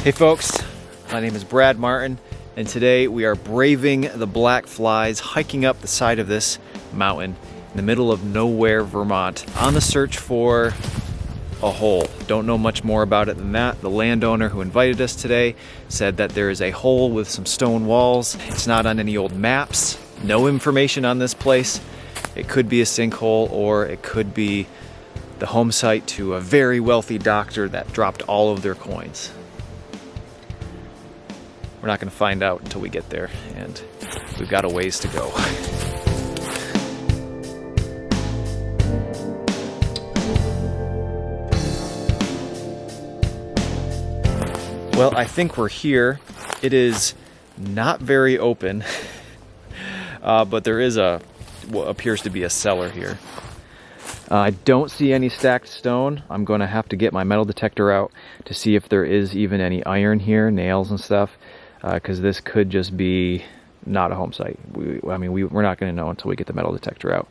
Hey folks, my name is Brad Martin, and today we are braving the black flies, hiking up the side of this mountain in the middle of nowhere, Vermont, on the search for a hole. Don't know much more about it than that. The landowner who invited us today said that there is a hole with some stone walls. It's not on any old maps. No information on this place. It could be a sinkhole, or it could be the home site to a very wealthy doctor that dropped all of their coins. We're not going to find out until we get there, and we've got a ways to go. Well, I think we're here. It is not very open, but there is what appears to be a cellar here. I don't see any stacked stone. I'm going to have to get my metal detector out to see if there is even any iron here, nails and stuff, because this could just be not a home site. We're not going to know until we get the metal detector out.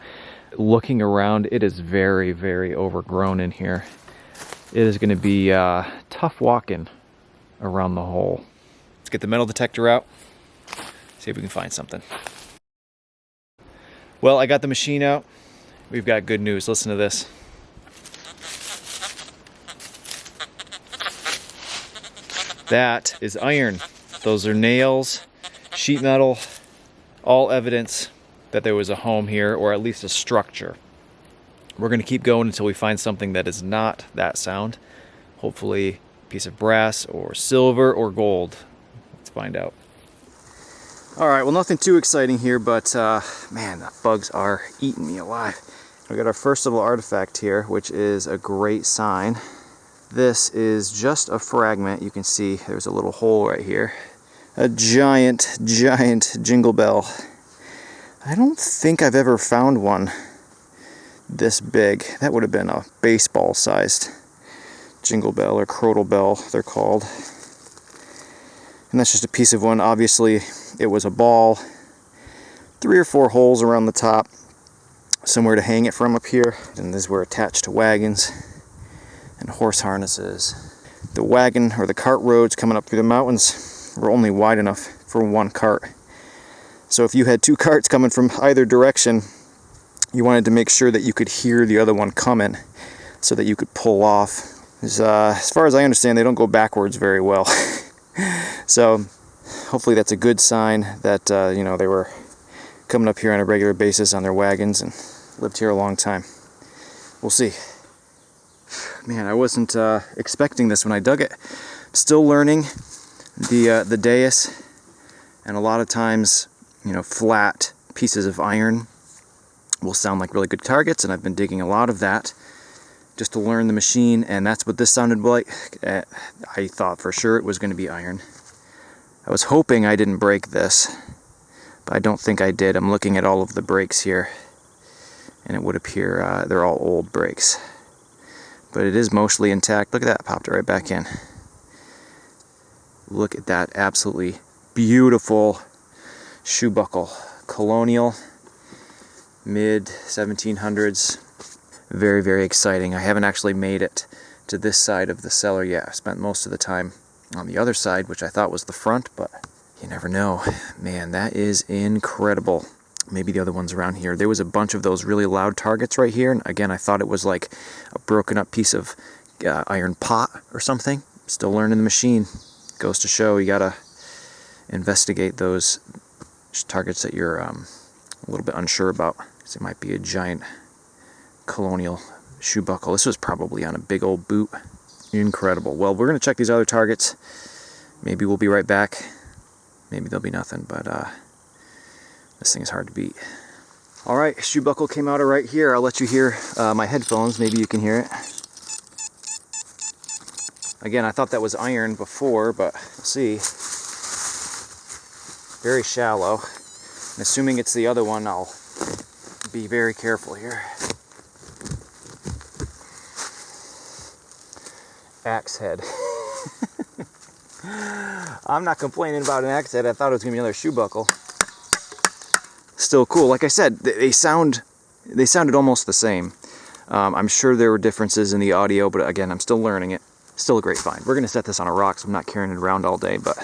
Looking around, it is very, very overgrown in here. It is going to be tough walking around the hole. Let's get the metal detector out, see if we can find something. Well, I got the machine out. We've got good news. Listen to this. That is iron. Those are nails, sheet metal, all evidence that there was a home here, or at least a structure. We're going to keep going until we find something that is not that sound. Hopefully a piece of brass or silver or gold. Let's find out. All right, well, nothing too exciting here, but man, the bugs are eating me alive. We got our first little artifact here, which is a great sign. This is just a fragment. You can see there's a little hole right here. A giant, giant jingle bell. I don't think I've ever found one this big. That would have been a baseball-sized jingle bell, or crotal bell, they're called. And that's just a piece of one. Obviously, it was a ball. 3 or 4 holes around the top. Somewhere to hang it from up here. And these were attached to wagons and horse harnesses. The wagon or the cart roads coming up through the mountains were only wide enough for one cart. So if you had 2 carts coming from either direction, you wanted to make sure that you could hear the other one coming so that you could pull off. As far as I understand, they don't go backwards very well. So hopefully that's a good sign that they were coming up here on a regular basis on their wagons and lived here a long time. We'll see. Man, I wasn't expecting this when I dug it. Still learning the dais, and a lot of times, flat pieces of iron will sound like really good targets, and I've been digging a lot of that just to learn the machine, and that's what this sounded like. I thought for sure it was going to be iron. I was hoping I didn't break this, but I don't think I did. I'm looking at all of the breaks here, and it would appear they're all old breaks. But it is mostly intact. Look at that, popped it right back in. Look at that absolutely beautiful shoe buckle. Colonial, mid 1700s. Very, very exciting. I haven't actually made it to this side of the cellar yet. I spent most of the time on the other side, which I thought was the front, but you never know. Man, that is incredible. Maybe the other ones around here. There was a bunch of those really loud targets right here, and again, I thought it was like a broken up piece of iron pot or something. Still learning the machine. Goes to show you gotta investigate those targets that you're a little bit unsure about, because it might be a giant colonial shoe buckle. This was probably on a big old boot. Incredible. Well, we're gonna check these other targets. Maybe we'll be right back. Maybe there'll be nothing, but this thing is hard to beat. All right, shoe buckle came out right here. I'll let you hear my headphones. Maybe you can hear it. Again, I thought that was iron before, but we'll see. Very shallow. And assuming it's the other one, I'll be very careful here. Axe head. I'm not complaining about an axe head. I thought it was gonna be another shoe buckle. Still cool. Like I said, they sounded almost the same. I'm sure there were differences in the audio, but again, I'm still learning it. Still a great find. We're gonna set this on a rock, so I'm not carrying it around all day, but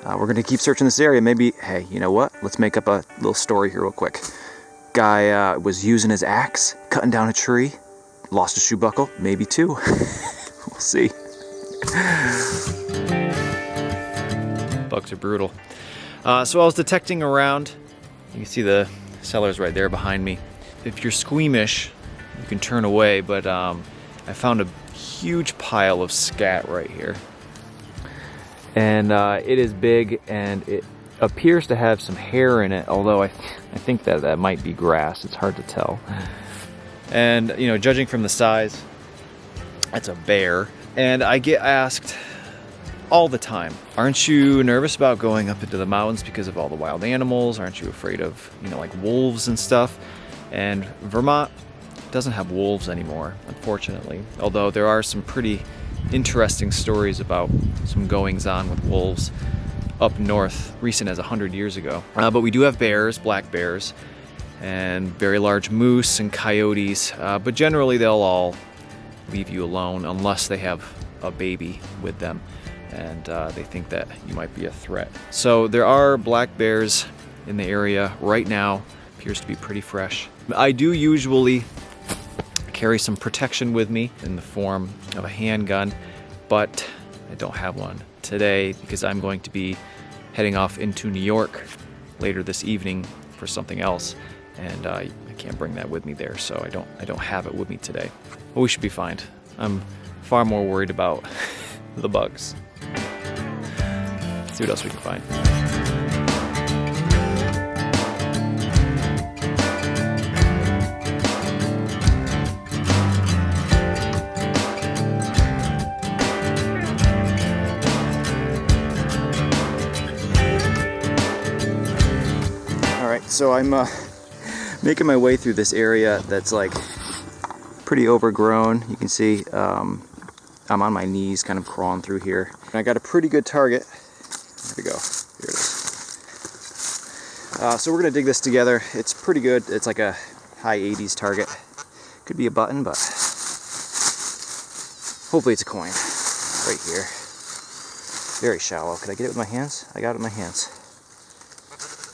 we're gonna keep searching this area. Maybe, hey, you know what? Let's make up a little story here real quick. Guy was using his axe, cutting down a tree, lost a shoe buckle, maybe two. We'll see. Bugs are brutal. So I was detecting around. You can see the cellars right there behind me. If you're squeamish, you can turn away, but I found a huge pile of scat right here. And it is big, and it appears to have some hair in it, although I think that might be grass. It's hard to tell. And, you know, judging from the size, that's a bear. And I get asked all the time, aren't you nervous about going up into the mountains because of all the wild animals? Aren't you afraid of, you know, like wolves and stuff? And Vermont doesn't have wolves anymore, unfortunately. Although there are some pretty interesting stories about some goings on with wolves up north, recent as 100 years ago. But we do have bears, black bears, and very large moose and coyotes. But generally they'll all leave you alone unless they have a baby with them and they think that you might be a threat. So there are black bears in the area right now. Appears to be pretty fresh. I do usually carry some protection with me in the form of a handgun, but I don't have one today because I'm going to be heading off into New York later this evening for something else, and I can't bring that with me there, so I don't have it with me today. But we should be fine. I'm far more worried about the bugs. Let's see what else we can find. So I'm making my way through this area that's like pretty overgrown. You can see I'm on my knees kind of crawling through here. And I got a pretty good target. There we go. Here it is. So we're going to dig this together. It's pretty good. It's like a high 80s target. Could be a button, but hopefully it's a coin right here. Very shallow. Could I get it with my hands? I got it with my hands.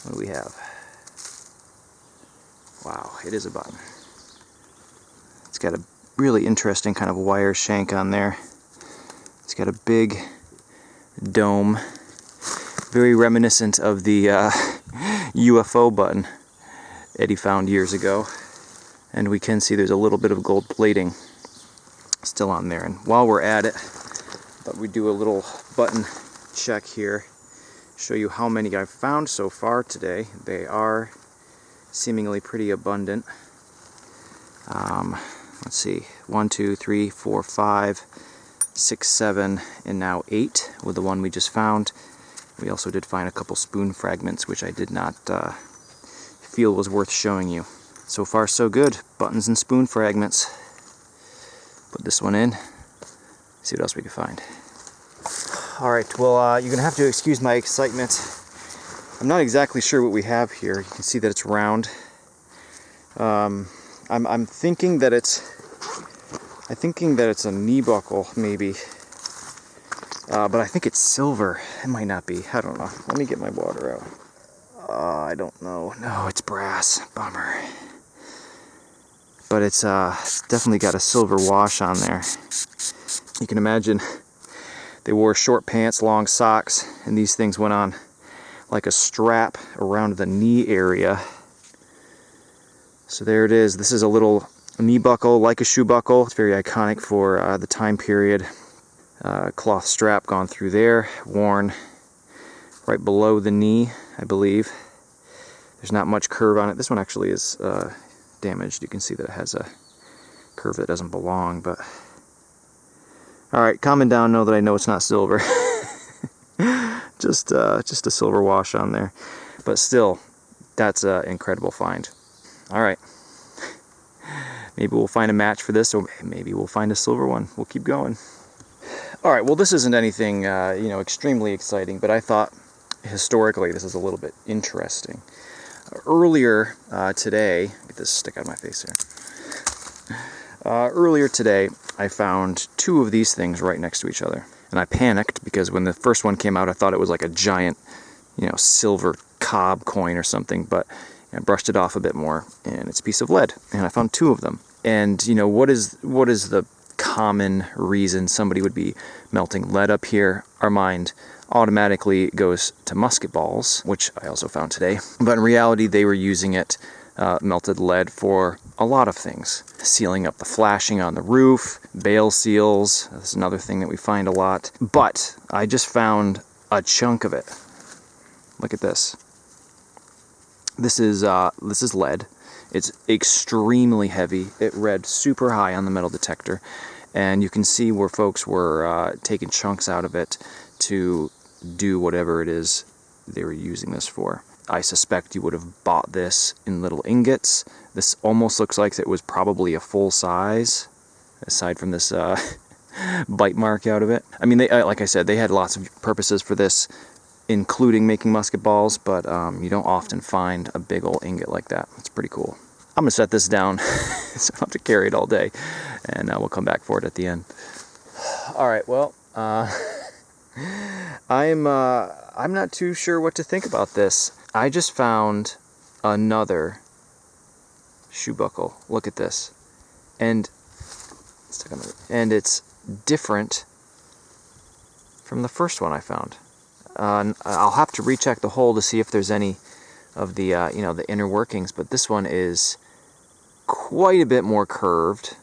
What do we have? Wow, it is a button. It's got a really interesting kind of wire shank on there. It's got a big dome, very reminiscent of the UFO button Eddie found years ago. And we can see there's a little bit of gold plating still on there. And while we're at it, I thought we'd do a little button check here, show you how many I've found so far today. They are seemingly pretty abundant. Let's see, 1, 2, 3, 4, 5, 6, 7, and now 8 with the one we just found. We also did find a couple spoon fragments, which I did not feel was worth showing you. So far so good, buttons and spoon fragments. Put this one in, see what else we can find. Alright, well you're gonna have to excuse my excitement. I'm not exactly sure what we have here. You can see that it's round. I'm thinking that it's a knee buckle, maybe. But I think it's silver. It might not be. I don't know. Let me get my water out. I don't know. No, it's brass. Bummer. But it's definitely got a silver wash on there. You can imagine they wore short pants, long socks, and these things went on like a strap around the knee area. So there it is. This is a little knee buckle, like a shoe buckle. It's very iconic for the time period. Cloth strap gone through there, worn right below the knee, I believe. There's not much curve on it. This one actually is damaged. You can see that it has a curve that doesn't belong, but All right, calming down now that I know it's not silver. just a silver wash on there. But still, that's an incredible find. All right. Maybe we'll find a match for this, or maybe we'll find a silver one. We'll keep going. All right, well, this isn't anything, extremely exciting, but I thought historically this is a little bit interesting. Earlier today, get this stick out of my face here. Earlier today, I found two of these things right next to each other. And I panicked because when the first one came out, I thought it was like a giant, silver cob coin or something, but I brushed it off a bit more, and it's a piece of lead. And I found two of them. And, what is the common reason somebody would be melting lead up here? Our mind automatically goes to musket balls, which I also found today. But in reality, they were using it, melted lead, for a lot of things. Sealing up the flashing on the roof, bale seals, that's another thing that we find a lot. But I just found a chunk of it. Look at this. This is lead. It's extremely heavy. It read super high on the metal detector. And you can see where folks were taking chunks out of it to do whatever it is they were using this for. I suspect you would have bought this in little ingots. This almost looks like it was probably a full size, aside from this bite mark out of it. I mean, like I said, they had lots of purposes for this, including making musket balls, but you don't often find a big old ingot like that. It's pretty cool. I'm gonna set this down so I don't have to carry it all day, and we'll come back for it at the end. All right, well, I'm not too sure what to think about this. I just found another shoe buckle. Look at this, and it's different from the first one I found. I'll have to recheck the hole to see if there's any of the the inner workings, but this one is quite a bit more curved,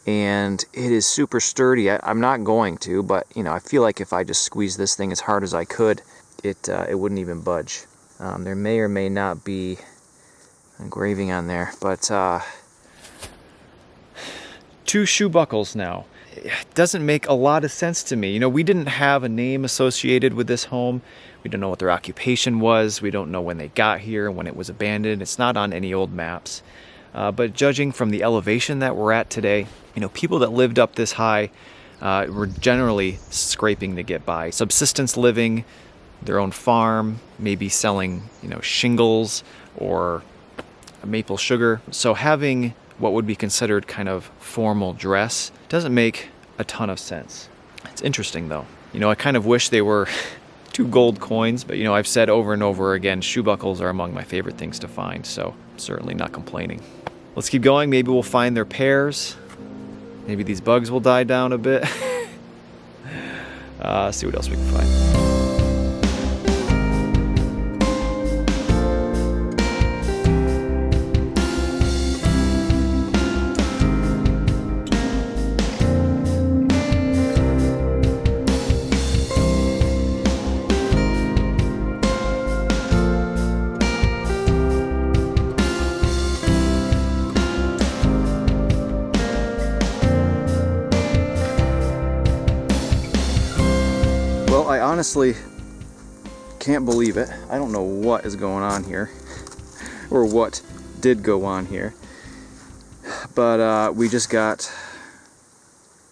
and it is super sturdy. I'm not going to, but I feel like if I just squeeze this thing as hard as I could, it wouldn't even budge. There may or may not be engraving on there, but two shoe buckles now. It doesn't make a lot of sense to me. We didn't have a name associated with this home. We don't know what their occupation was. We don't know when they got here, when it was abandoned. It's not on any old maps. But judging from the elevation that we're at today, people that lived up this high were generally scraping to get by. Subsistence living, their own farm, maybe selling, shingles or maple sugar. So having what would be considered kind of formal dress doesn't make a ton of sense. It's interesting though. I kind of wish they were two gold coins, but I've said over and over again, shoe buckles are among my favorite things to find, so I'm certainly not complaining. Let's keep going. Maybe we'll find their pairs. Maybe these bugs will die down a bit. See what else we can find. I honestly can't believe it. I don't know what is going on here, or what did go on here, but we just got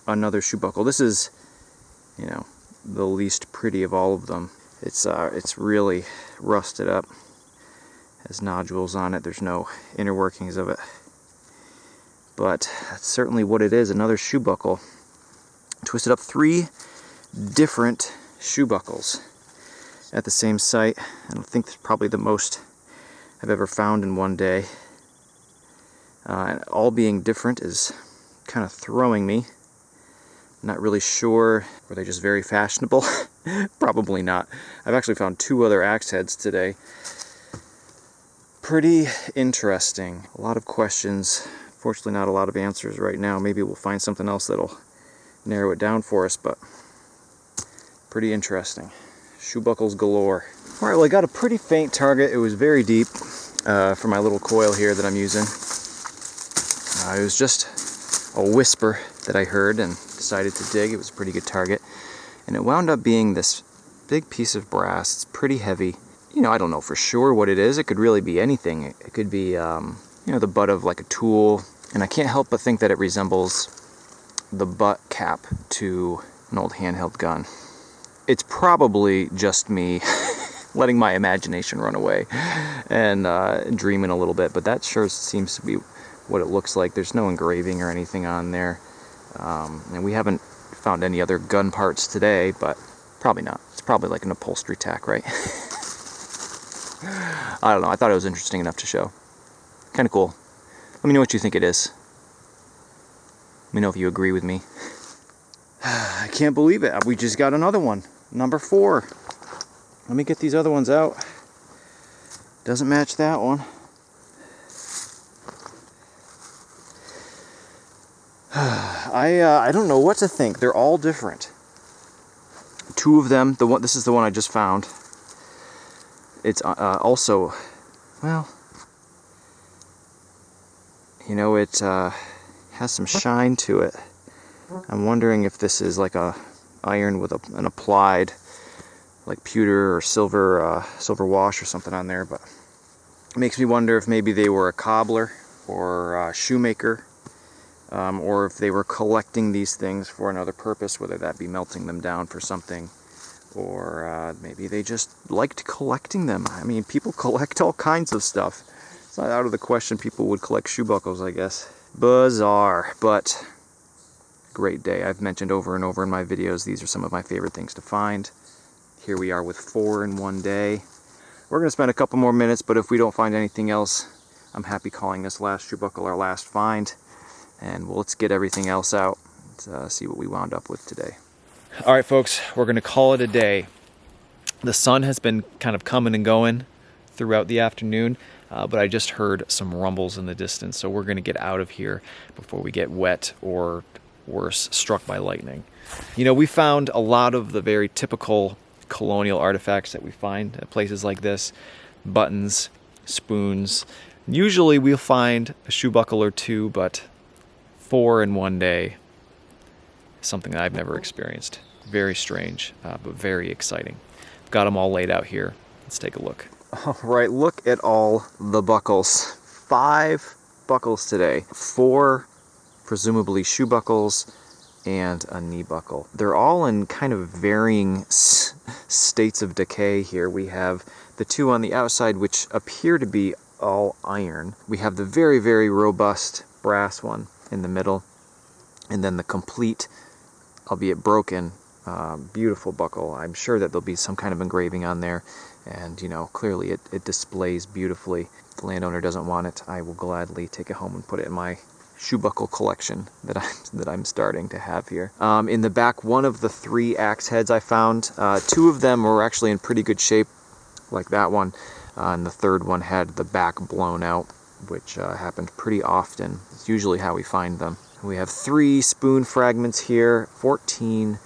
another shoe buckle. This is, the least pretty of all of them. It's really rusted up, has nodules on it. There's no inner workings of it, but that's certainly what it is. Another shoe buckle. Twisted up 3 different shoe buckles at the same site. I think it's probably the most I've ever found in one day. And all being different is kind of throwing me. I'm not really sure. Were they just very fashionable? Probably not. I've actually found 2 other axe heads today. Pretty interesting. A lot of questions. Fortunately, not a lot of answers right now. Maybe we'll find something else that'll narrow it down for us, but pretty interesting. Shoe buckles galore. Alright, well, I got a pretty faint target. It was very deep for my little coil here that I'm using. It was just a whisper that I heard, and decided to dig. It was a pretty good target. And it wound up being this big piece of brass. It's pretty heavy. You know, I don't know for sure what it is. It could really be anything. It could be, you know, the butt of like a tool. And I can't help but think that it resembles the butt cap to an old handheld gun. It's probably just me letting my imagination run away and dreaming a little bit, but that sure seems to be what it looks like. There's no engraving or anything on there. And we haven't found any other gun parts today, but probably not. It's probably like an upholstery tack, right? I don't know. I thought it was interesting enough to show. Kind of cool. Let me know what you think it is. Let me know if you agree with me. I can't believe it. We just got another one. Number 4. Let me get these other ones out. Doesn't match that one. I don't know what to think. They're all different. 2 of them. This is the one I just found. It's also, well, you know, it has some shine to it. I'm wondering if this is like a iron with an applied, like pewter or silver wash or something on there. But it makes me wonder if maybe they were a cobbler or a shoemaker, or if they were collecting these things for another purpose, whether that be melting them down for something, or maybe they just liked collecting them. I mean, people collect all kinds of stuff. It's not out of the question people would collect shoe buckles, I guess. Bizarre, but great day. I've mentioned over and over in my videos, these are some of my favorite things to find. Here we are with 4 in one day. We're going to spend a couple more minutes, but if we don't find anything else, I'm happy calling this last shoe buckle our last find. And let's get everything else out and see what we wound up with today. All right, folks, we're going to call it a day. The sun has been kind of coming and going throughout the afternoon, but I just heard some rumbles in the distance, so we're going to get out of here before we get wet or worse, struck by lightning. You know, we found a lot of the very typical colonial artifacts that we find at places like this. Buttons, spoons. Usually we'll find a shoe buckle or 2, but 4 in one day is something that I've never experienced. Very strange, but very exciting. I've got them all laid out here. Let's take a look. All right, look at all the buckles. 5 buckles today. 4 presumably shoe buckles and a knee buckle. They're all in kind of varying states of decay here. We have the 2 on the outside, which appear to be all iron. We have the very, very robust brass one in the middle, and then the complete, albeit broken, beautiful buckle. I'm sure that there'll be some kind of engraving on there, and you know, clearly it displays beautifully. If the landowner doesn't want it, I will gladly take it home and put it in my shoe buckle collection that I'm starting to have here. In the back, one of the 3 axe heads I found, 2 of them were actually in pretty good shape, like that one, and the 3rd one had the back blown out, which happened pretty often. It's usually how we find them. We have 3 spoon fragments here, 14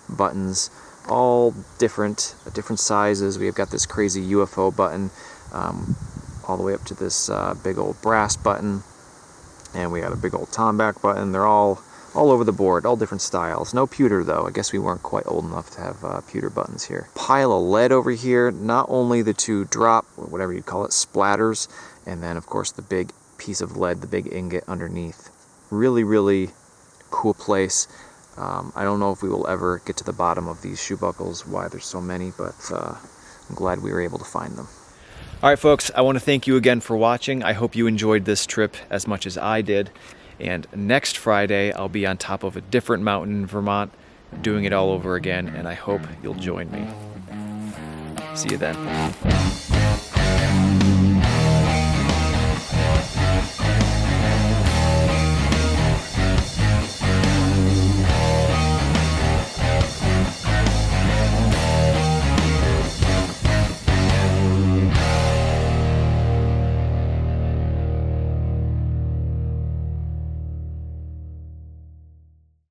buttons, all different sizes. We've got this crazy UFO button, all the way up to this big old brass button, and we got a big old tomback button. They're all over the board, all different styles. No pewter though. I guess we weren't quite old enough to have pewter buttons here. Pile of lead over here. Not only the 2 drop, or whatever you call it, splatters, and then of course the big piece of lead, the big ingot underneath. Really, really cool place. I don't know if we will ever get to the bottom of these shoe buckles, why there's so many, but I'm glad we were able to find them. All right, folks, I want to thank you again for watching. I hope you enjoyed this trip as much as I did. And next Friday, I'll be on top of a different mountain in Vermont, doing it all over again, and I hope you'll join me. See you then.